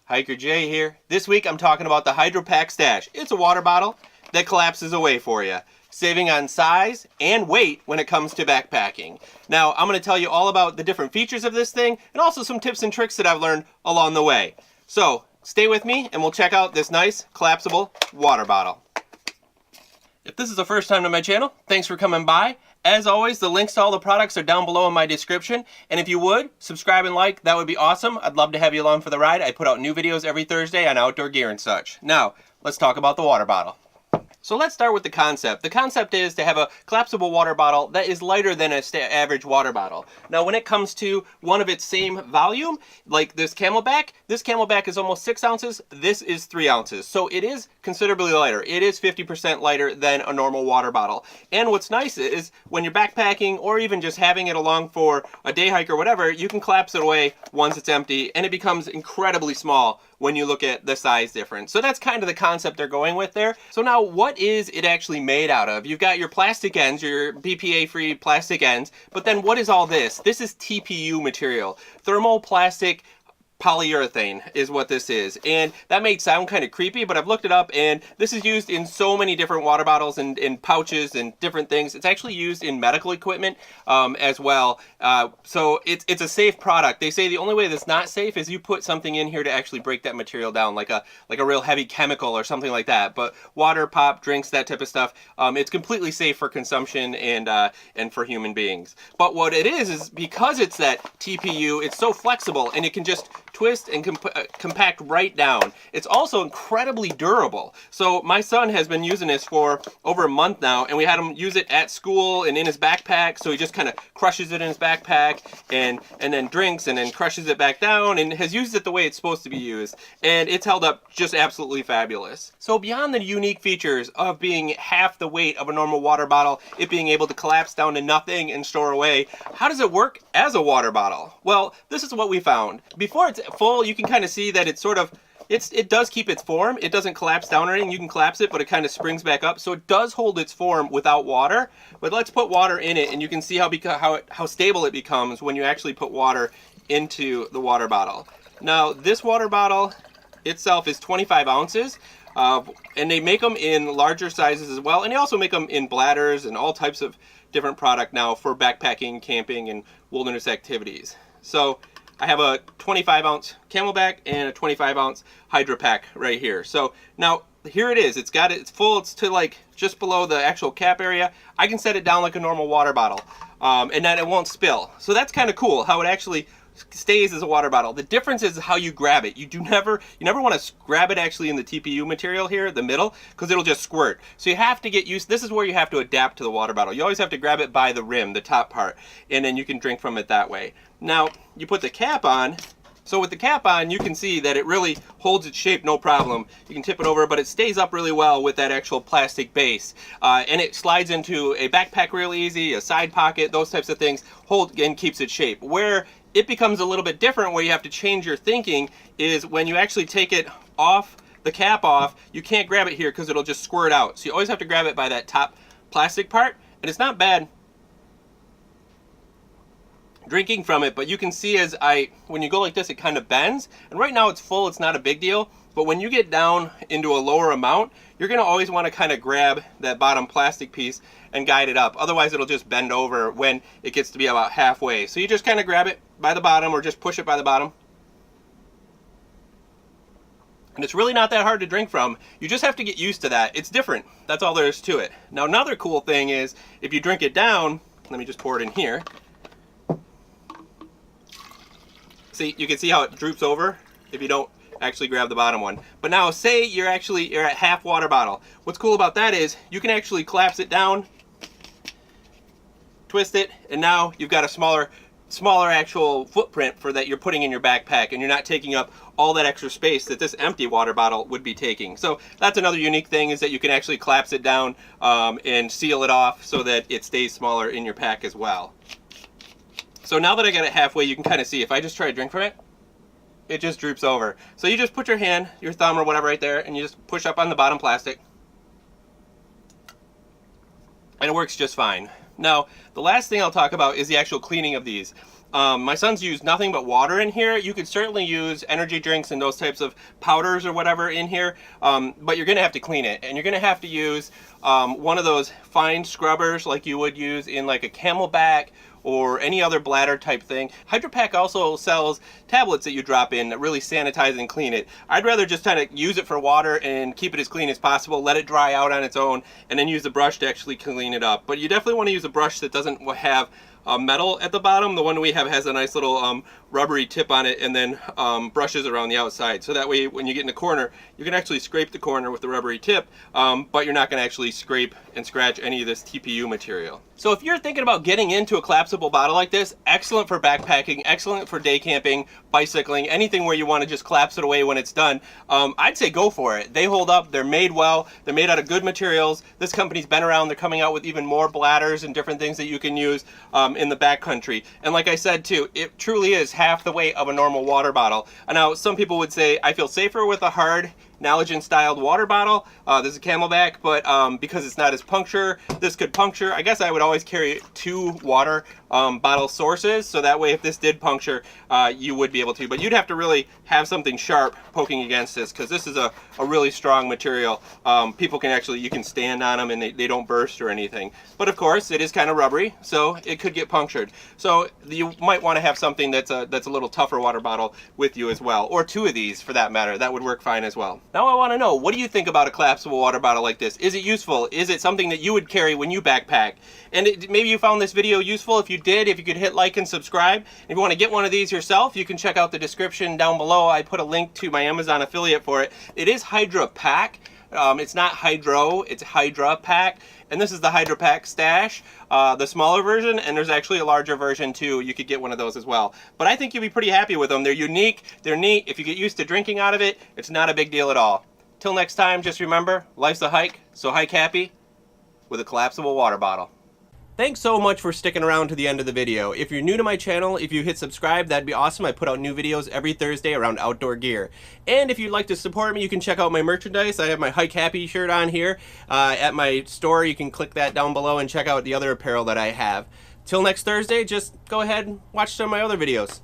Hikerj here. This week I'm talking about the HydraPak Stash. It's a water bottle that collapses away for you, saving on size and weight when it comes to backpacking. Now I'm going to tell you all about the different features of this thing and also some tips and tricks that I've learned along the way. So stay with me and we'll check out this nice collapsible water bottle. If this is the first time to my channel, thanks for coming by. As always, the links to all the products are down below in my description. And if you would, subscribe and like, that would be awesome. I'd love to have you along for the ride. I put out new videos every Thursday on outdoor gear and such. Now, let's talk about the water bottle. So let's start with the concept. The concept is to have a collapsible water bottle that is lighter than an average water bottle. Now when it comes to one of its same volume, like this Camelback is almost 6 ounces, this is 3 ounces. So it is considerably lighter. It is 50% lighter than a normal water bottle. And what's nice is when you're backpacking or even just having it along for a day hike or whatever, you can collapse it away once it's empty and it becomes incredibly small when you look at the size difference. So that's kind of the concept they're going with there. So now what is it actually made out of? You've got your plastic ends, your BPA-free plastic ends, but then what is all this? This is TPU material, thermoplastic polyurethane is what this is, and that may sound kind of creepy, but I've looked it up and this is used in so many different water bottles and in pouches and different things. It's actually used in medical equipment as well, so it's a safe product. They say the only way that's not safe is you put something in here to actually break that material down, like a real heavy chemical or something like that. But water, pop, drinks, that type of stuff, it's completely safe for consumption and for human beings. But what it is because it's that TPU, it's so flexible and it can just twist and compact right down. It's also incredibly durable. So my son has been using this for over a month now, and we had him use it at school and in his backpack. So he just kind of crushes it in his backpack and then drinks and then crushes it back down and has used it the way it's supposed to be used. And it's held up just absolutely fabulous. So beyond the unique features of being half the weight of a normal water bottle, it being able to collapse down to nothing and store away, how does it work as a water bottle? Well, this is what we found. Before it's full, you can kind of see that it's sort of, it does keep its form. It doesn't collapse down or anything. You can collapse it, but it kind of springs back up. So it does hold its form without water. But let's put water in it, and you can see how stable it becomes when you actually put water into the water bottle. Now, this water bottle itself is 25 ounces. And they make them in larger sizes as well. And they also make them in bladders and all types of different product now for backpacking, camping, and wilderness activities. So I have a 25 ounce Camelback and a 25 ounce HydraPak right here. So now here it is. It's full. It's to like just below the actual cap area. I can set it down like a normal water bottle, and then it won't spill. So that's kind of cool how it actually stays as a water bottle. The difference is how you grab it. You never want to grab it actually in the TPU material here, the middle, because it'll just squirt. So you have to get used. This is where you have to adapt to the water bottle. You always have to grab it by the rim, the top part, and then you can drink from it that way. Now you put the cap on. So with the cap on, you can see that it really holds its shape no problem. You can tip it over, but it stays up really well with that actual plastic base. And it slides into a backpack real easy, a side pocket, those types of things, hold and keeps its shape. Where it becomes a little bit different, where you have to change your thinking, is when you actually take it off, the cap off, you can't grab it here because it'll just squirt out. So you always have to grab it by that top plastic part, and it's not bad drinking from it, but you can see when you go like this, it kind of bends, and right now it's full, it's not a big deal, but when you get down into a lower amount, you're going to always want to kind of grab that bottom plastic piece and guide it up. Otherwise it'll just bend over when it gets to be about halfway. So you just kind of grab it by the bottom or just push it by the bottom. And it's really not that hard to drink from. You just have to get used to that. It's different. That's all there is to it. Now another cool thing is if you drink it down, let me just pour it in here. See, you can see how it droops over if you don't actually grab the bottom one. But now say you're at half water bottle. What's cool about that is you can actually collapse it down, twist it, and now you've got a smaller actual footprint for that you're putting in your backpack, and you're not taking up all that extra space that this empty water bottle would be taking. So that's another unique thing, is that you can actually collapse it down and seal it off so that it stays smaller in your pack as well. So now that I got it halfway, you can kind of see if I just try to drink from it, it just droops over. So you just put your hand, your thumb or whatever right there, and you just push up on the bottom plastic, and it works just fine. Now, the last thing I'll talk about is the actual cleaning of these. My son's used nothing but water in here. You could certainly use energy drinks and those types of powders or whatever in here, but you're going to have to clean it. And you're going to have to use one of those fine scrubbers like you would use in like a Camelback or any other bladder type thing. HydraPak also sells tablets that you drop in that really sanitize and clean it. I'd rather just kind of use it for water and keep it as clean as possible, let it dry out on its own, and then use the brush to actually clean it up. But you definitely want to use a brush that doesn't have metal at the bottom. The one we have has a nice little rubbery tip on it, and then brushes around the outside. So that way when you get in the corner, you can actually scrape the corner with the rubbery tip, but you're not going to actually scrape and scratch any of this TPU material. So if you're thinking about getting into a collapsible bottle like this, excellent for backpacking, excellent for day camping, bicycling, anything where you want to just collapse it away when it's done, I'd say go for it. They hold up, they're made well, they're made out of good materials. This company's been around, they're coming out with even more bladders and different things that you can use in the backcountry. And like I said too, it truly is half the weight of a normal water bottle. Now some people would say, I feel safer with a hard Nalogen styled water bottle. This is a Camelback, but because it's not as puncture, this could puncture. I guess I would always carry 2 water bottle sources, so that way if this did puncture, you would be able to. But you'd have to really have something sharp poking against this, because this is a really strong material. People can actually, you can stand on them and they don't burst or anything. But of course, it is kind of rubbery, so it could get punctured. So you might want to have something that's a little tougher water bottle with you as well, or 2 of these for that matter. That would work fine as well. Now I want to know, what do you think about a collapsible water bottle like this? Is it useful? Is it something that you would carry when you backpack? And maybe you found this video useful. If you did, if you could hit like and subscribe. If you want to get one of these yourself, you can check out the description down below. I put a link to my Amazon affiliate for it. It is HydraPak. It's not Hydro, it's HydraPak. And this is the HydraPak Stash, the smaller version, and there's actually a larger version too. You could get one of those as well. But I think you'll be pretty happy with them. They're unique, they're neat. If you get used to drinking out of it, it's not a big deal at all. Till next time, just remember, life's a hike, so hike happy with a collapsible water bottle. Thanks so much for sticking around to the end of the video. If you're new to my channel, if you hit subscribe, that'd be awesome. I put out new videos every Thursday around outdoor gear. And if you'd like to support me, you can check out my merchandise. I have my Hike Happy shirt on here at my store. You can click that down below and check out the other apparel that I have. Till next Thursday, just go ahead and watch some of my other videos.